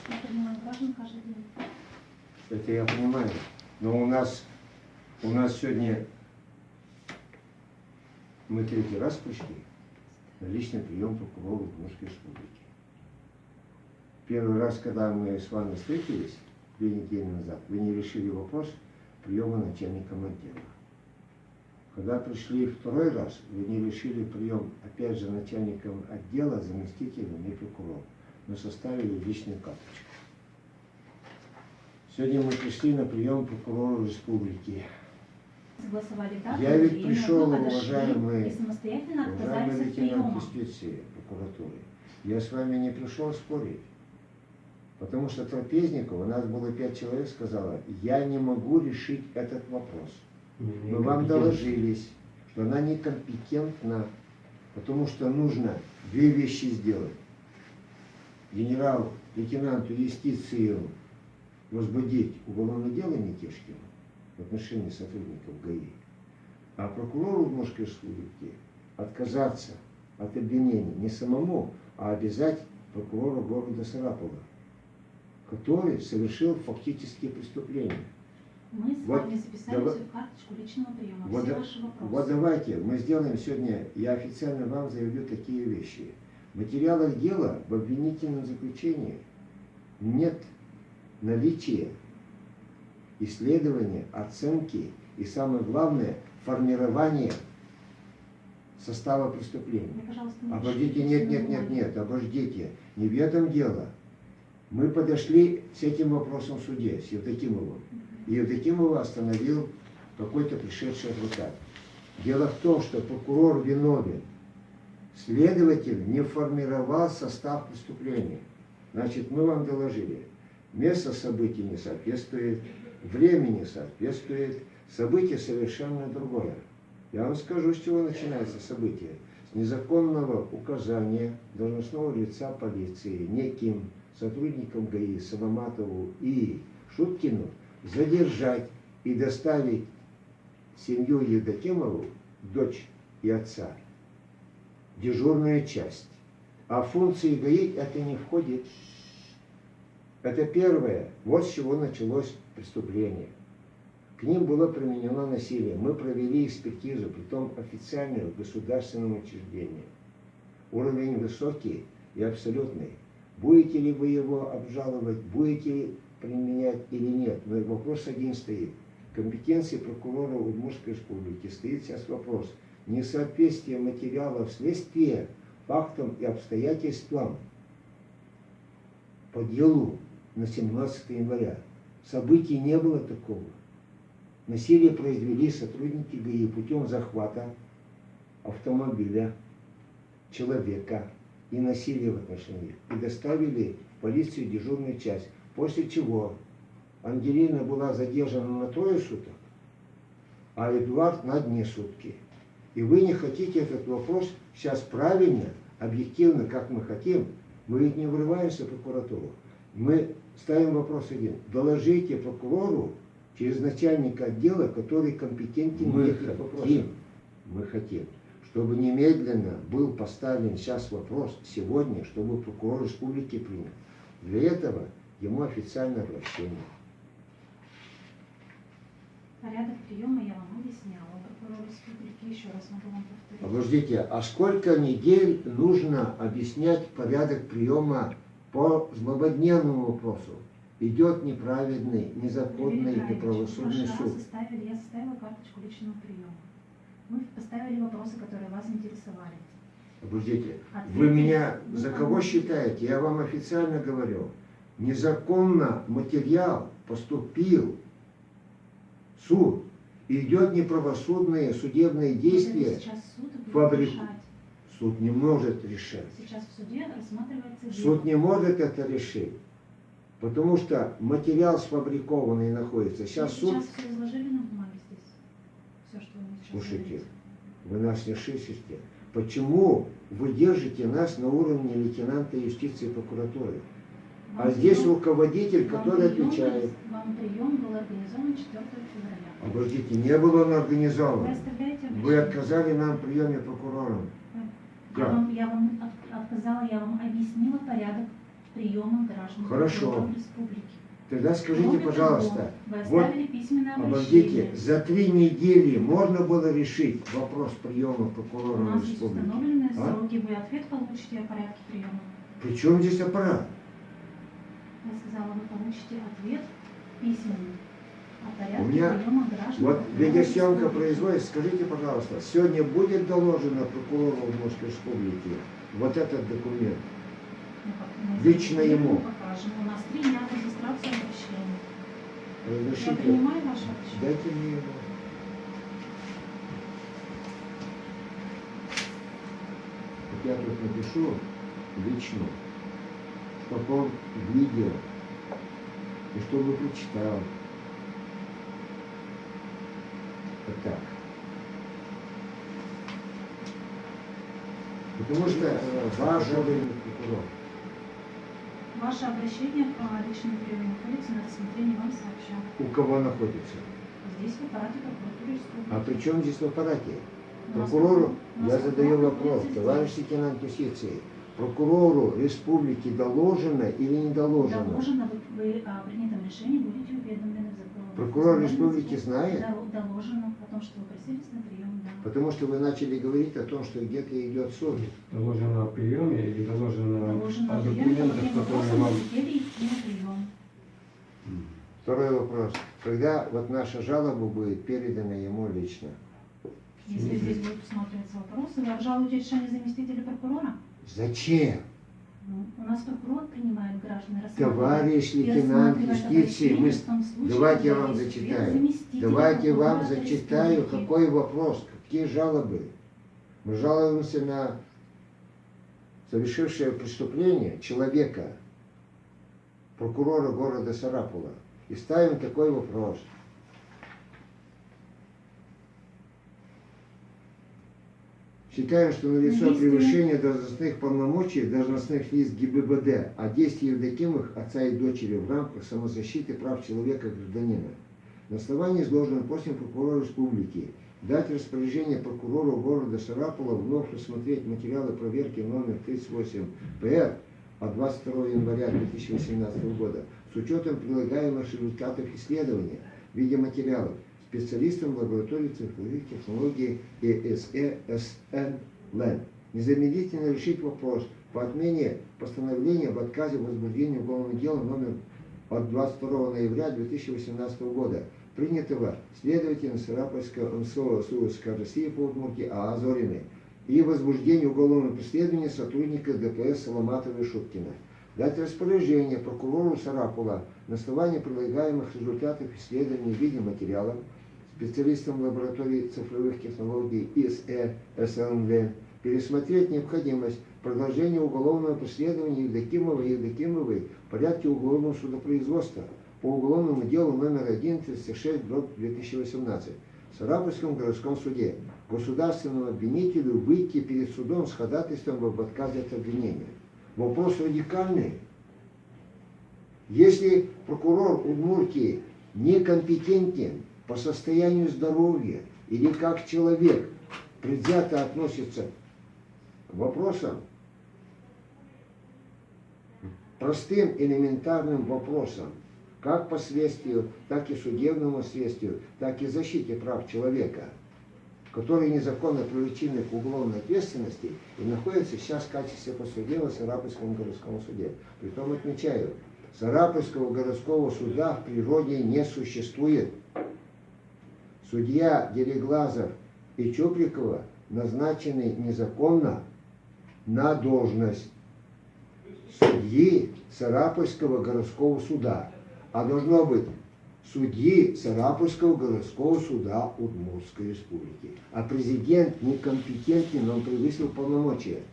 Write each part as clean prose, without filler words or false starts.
Я принимаю граждан каждый день. Это я понимаю. Но у нас сегодня мы третий раз пришли на личный прием прокурора Удмуртской республики. Первый раз, когда мы с вами встретились 2 недели назад, вы не решили вопрос приема начальником отдела. Когда пришли второй раз, вы не решили прием, опять же, начальником отдела, заместителем и прокурором, но составили личную карточку. Сегодня мы пришли на прием прокурора республики. Согласовали дату, Я ведь время, пришел, вы подошли уважаемый и самостоятельно отказались от лейтенант приема. юстиции прокуратуры. Я с вами не пришел спорить. Потому что Трапезников, у нас было 5 человек, сказала, я не могу решить этот вопрос. Мы вам доложились, что она некомпетентна, потому что нужно 2 вещи сделать. Генерал-лейтенанту юстиции возбудить уголовное дело Нетешкину в отношении сотрудников ГАИ, а прокурору Удмуртской республики отказаться от обвинений не самому, а обязать прокурора города Сарапова, который совершил фактические преступления. Мы с вами записали всю карточку личного приема, все ваши вопросы. Вот давайте, мы сделаем сегодня, я официально вам заявлю такие вещи. В материалах дела в обвинительном заключении нет наличия исследования, оценки и, самое главное, формирования состава преступления. Обождите, нет, обождите, не в этом дело. Мы подошли с этим вопросом в суде, с Евдокимовым. И Евдокимова остановил какой-то пришедший адвокат. Дело в том, что прокурор виновен. Следователь не формировал состав преступления. Значит, мы вам доложили. Место событий не соответствует, время не соответствует, событие совершенно другое. Я вам скажу, с чего начинается событие. С незаконного указания должностного лица полиции неким сотрудникам ГАИ Соломатову и Шуткину задержать и доставить семью Евдокимову, дочь и отца, в дежурную часть. А функции ГАИ это не входит. Это первое. Вот с чего началось преступление. К ним было применено насилие. Мы провели экспертизу, притом официальную в государственном учреждении. Уровень высокий и абсолютный. Будете ли вы его обжаловать, будете ли применять или нет. Но вопрос один стоит. Компетенции прокурора Удмуртской республики стоит сейчас вопрос. Несоответствие материалов следствия фактам и обстоятельствам по делу на 17 января. Событий не было такого. Насилие произвели сотрудники ГАИ путем захвата автомобиля, человека и насилия в отношении. И доставили в полицию дежурную часть. После чего Ангелина была задержана на 3 суток, а Эдуард на 1 сутки. И вы не хотите этот вопрос сейчас правильно, объективно, как мы хотим. Мы ведь не врываемся в прокуратуру. Мы ставим вопрос один. Доложите прокурору через начальника отдела, который компетентен в этих вопросах. Мы хотим, чтобы немедленно был поставлен сейчас вопрос сегодня, чтобы прокурор республики принял. Для этого ему официальное обращение. Порядок приема я вам объясняла. Прокурор республики, еще раз могу вам повторить. Подождите, а сколько недель нужно объяснять порядок приема по злободневному вопросу? Идет неправедный, незаконный, неправосудный суд. Я составила карточку личного приема. Мы поставили вопросы, которые вас интересовали. Подождите, вы меня за кого считаете? Я вам официально говорю. Незаконно материал поступил в суд. И идет неправосудные судебные действия. Сейчас суд будет решать. Суд не может решать. Сейчас в суде рассматривается дело. Суд не может это решить. Потому что материал сфабрикованный находится. Сейчас суд... все изложили на бумаге здесь. Все, что вы сейчас Слушайте, говорите. вы нас не шишите. Почему вы держите нас на уровне лейтенанта юстиции и прокуратуры? А здесь руководитель, который отвечает. Вам прием был организован 4 февраля. Подождите, не было он организован. Вы оставляете обращение? Вы отказали нам в приеме прокурора. Я вам отказала, я вам объяснила порядок приема граждан Хорошо. прокурором республики. Тогда скажите, Кроме пожалуйста, того, вы вот, оставили письменное обождите, обращение. за 3 недели можно было решить вопрос приема У прокурора нас есть республики? установленные А? сроки, вы ответ получите о порядке приема. Причем здесь аппарат? Я сказала, вы получите ответ письменный о У порядке меня приема граждан. вот прокурора видеосъемка республики. производится. Скажите, пожалуйста, сегодня будет доложено прокурору Удмуртской республики вот этот документ? Ну, как мы Лично сделаем, ему. покажем. У нас 3 дня регистрации обращения. Я Разрешите? принимаю ваше обращение. Дайте мне его. Вот я тут напишу лично, чтобы он видел и чтобы прочитал. Вот так. Потому что ваш прокурор. Ваше обращение по личному приему находится на рассмотрении, вам сообщат. У кого находится? Здесь в аппарате прокуратуры республики. А при чем здесь в аппарате? У нас Прокурору, у нас я задаю прокурор вопрос, находится товарищ здесь. лейтенант юстиции, прокурору республики доложено или не доложено? Доложено, вы о принятом решении будете уведомлены в законе. Прокурор республики знает? Доложено о том, что вы просились на прием, да. Потому что вы начали говорить о том, что где-то идет суд. Доложено о приеме или доложено Доложено о о приеме, по документах, каким которые вопросам вам... вы хотели идти на прием. Второй вопрос. Когда вот наша жалоба будет передана ему лично? Если здесь будут усматриваться вопросы, вы обжалуете решение заместителя прокурора? Зачем? Ну, у нас прокурор принимает граждан, Товарищ лейтенант юстиции, давайте я вам зачитаю. Давайте вам зачитаю, какой вопрос, какие жалобы. Мы жалуемся на совершившее преступление человека, прокурора города Сарапула, и ставим такой вопрос. Считаем, что налицо превышение должностных полномочий должностных лиц ГИБДД, а действия Евдокимовых, отца и дочери, в рамках самозащиты прав человека и гражданина. На основании изложенного просим прокурора республики дать распоряжение прокурору города Сарапула вновь рассмотреть материалы проверки номер 38-ПР от 22 января 2018 года с учетом прилагаемых результатов исследования в виде материалов специалистам лаборатории цифровых технологий ЭСЭ-СН. Незамедлительно решить вопрос по отмене постановления об отказе в возбуждении уголовного дела номер от 22 ноября 2018 года, принятого следователем Сарапульского МСО СУСК России по Удмуртии А. Зориной, и возбуждение уголовного преследования сотрудника ДПС Соломатова и Шуткина. Дать распоряжение прокурору Сарапула на основании прилагаемых результатов исследований в виде материалов специалистам лаборатории цифровых технологий ИСЭ-СНВ пересмотреть необходимость продолжения уголовного преследования Евдокимова и Евдокимовой в порядке уголовного судопроизводства по уголовному делу номер 1-36/2018 в Сарапульском городском суде государственному обвинителю выйти перед судом с ходатайством об отказе от обвинения. Вопрос радикальный. Если прокурор Удмуртии некомпетентен по состоянию здоровья или как человек предвзято относится к вопросам, простым элементарным вопросам, как по следствию, так и судебному следствию, так и защите прав человека, которые незаконно привлечены к уголовной ответственности и находятся сейчас в качестве подсудимого в Сарапульском городском суде. Притом отмечаю, Сарапульского городского суда в природе не существует. Судья Дереглазов и Чуприкова назначены незаконно на должность судьи Сарапульского городского суда, а должно быть судьи Сарапульского городского суда Удмуртской республики. А президент некомпетентен, он превысил полномочия.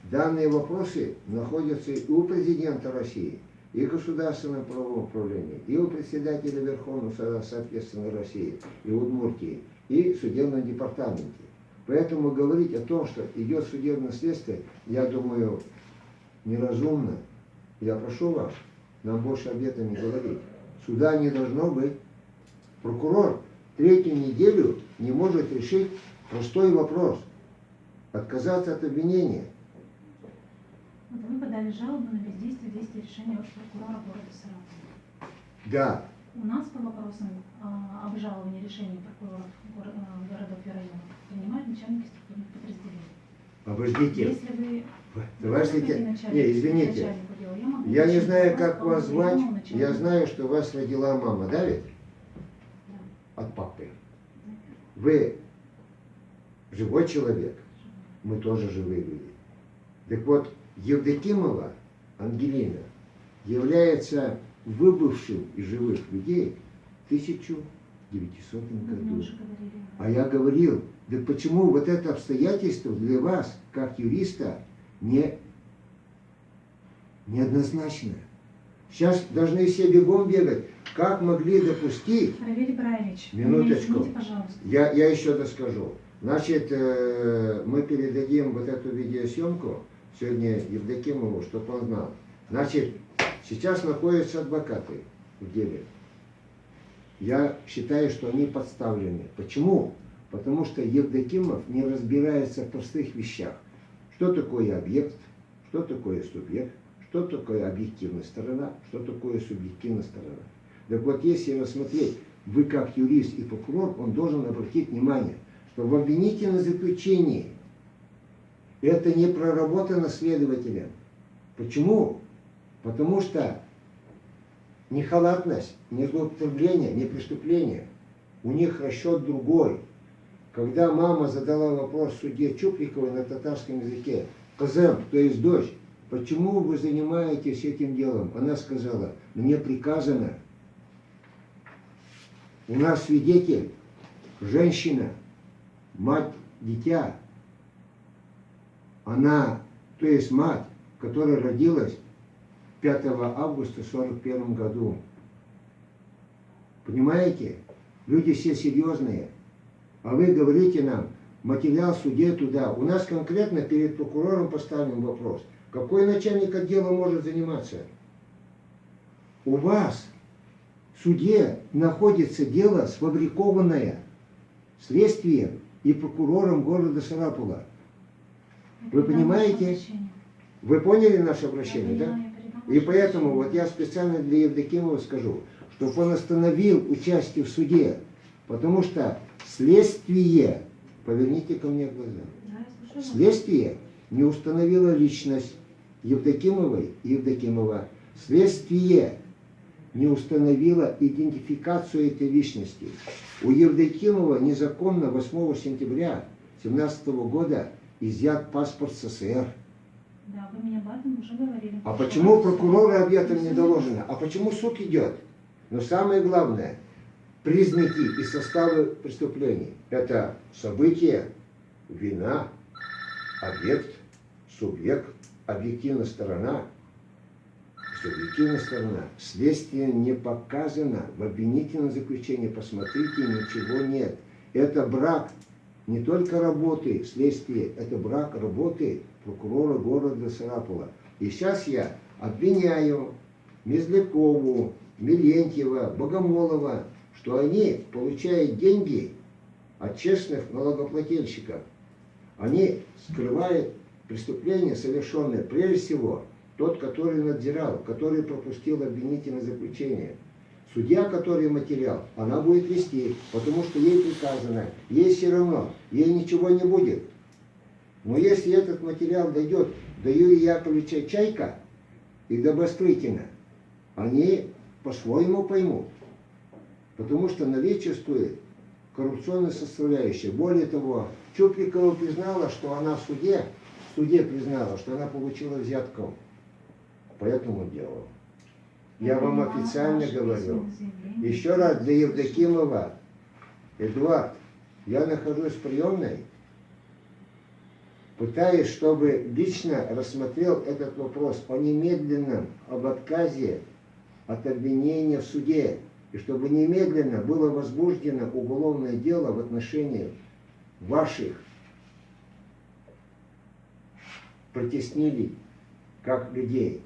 Данные вопросы находятся и у президента России, и в Государственном правовом управлении, и у председателя Верховного Суда, соответственно, России, и в Удмуртии, и в судебном департаменте. Поэтому говорить о том, что идет судебное следствие, я думаю, неразумно. Я прошу вас, нам больше об этом не говорить. Суда не должно быть. Прокурор 3-ю неделю не может решить простой вопрос. Отказаться от обвинения. Вот вы подали жалобу на бездействие действия решения от прокурора города Саратова. Да. У нас по вопросам обжалования решений прокуроров городов и районов принимают начальники структурных подразделений. Обождите. Если вы Товарищ лейтенант, не, извините, я не знаю, как вас звать, я знаю, что вас родила мама, да ведь? Да. От папы. Вы живой человек, мы тоже живые люди. Так вот, Евдокимова Ангелина является выбывшим из живых людей в 1900 году. А я говорил, да почему вот это обстоятельство для вас, как юриста, неоднозначно? Сейчас должны все бегом бегать. Как могли допустить? Равиль Ибраевич, Минуточку. извините, пожалуйста. Я еще доскажу. Значит, мы передадим вот эту видеосъемку сегодня Евдокимову, чтобы он знал. Значит, сейчас находятся адвокаты в деле. Я считаю, что они подставлены. Почему? Потому что Евдокимов не разбирается в простых вещах. Что такое объект, что такое субъект, что такое объективная сторона, что такое субъективная сторона. Так вот, если рассмотреть, вы как юрист и прокурор, он должен обратить внимание, что в обвинительном заключении это не проработано следователем. Почему? Потому что не халатность, не злоупотребление, не преступление. У них расчет другой. Когда мама задала вопрос судье Чуприковой на татарском языке, «Казем, то есть дочь, почему вы занимаетесь этим делом?» Она сказала, «Мне приказано». У нас свидетель, женщина, мать дитя. Она, то есть мать, которая родилась 5 августа 1941 году. Понимаете? Люди все серьезные. А вы говорите нам, материал в суде туда. У нас конкретно перед прокурором поставлен вопрос. Какой начальник отдела может заниматься? У вас в суде находится дело, сфабрикованное следствием и прокурором города Сарапула. Вы понимаете? Вы поняли наше обращение, да? И поэтому вот я специально для Евдокимова скажу, чтобы он остановил участие в суде, потому что следствие, поверните ко мне глаза, следствие не установило личность Евдокимовой и Евдокимова. Следствие не установило идентификацию этой личности. У Евдокимова незаконно 8 сентября 2017 года изъят паспорт СССР. Да, вы мне об этом уже говорили. А почему прокурору об этом не доложено? А почему суд идет? Но самое главное, признаки и составы преступлений. Это событие, вина, объект, субъект, объективная сторона. Субъективная сторона. Следствие не показано. В обвинительном заключении, посмотрите, ничего нет. Это брак не только работы следствия, это брак работы прокурора города Сарапула. И сейчас я обвиняю Мезлякову, Милентьева, Богомолова, что они получают деньги от честных налогоплательщиков. Они скрывают преступления, совершенные прежде всего тот, который надзирал, который пропустил обвинительное заключение. Судья, который материал, она будет вести, потому что ей приказано, ей все равно, ей ничего не будет. Но если этот материал дойдет до Юрия Яковлевича Чайка и до Бастрыкина, они по-своему поймут. Потому что наличествует коррупционная составляющая. Более того, Чуприкова признала, что она в суде признала, что она получила взятку по этому делу. Я вам официально говорю. Еще раз для Евдокимова. Эдуард, я нахожусь в приемной, пытаюсь, чтобы лично рассмотрел этот вопрос о немедленном, об отказе от обвинения в суде. И чтобы немедленно было возбуждено уголовное дело в отношении ваших притеснили как людей.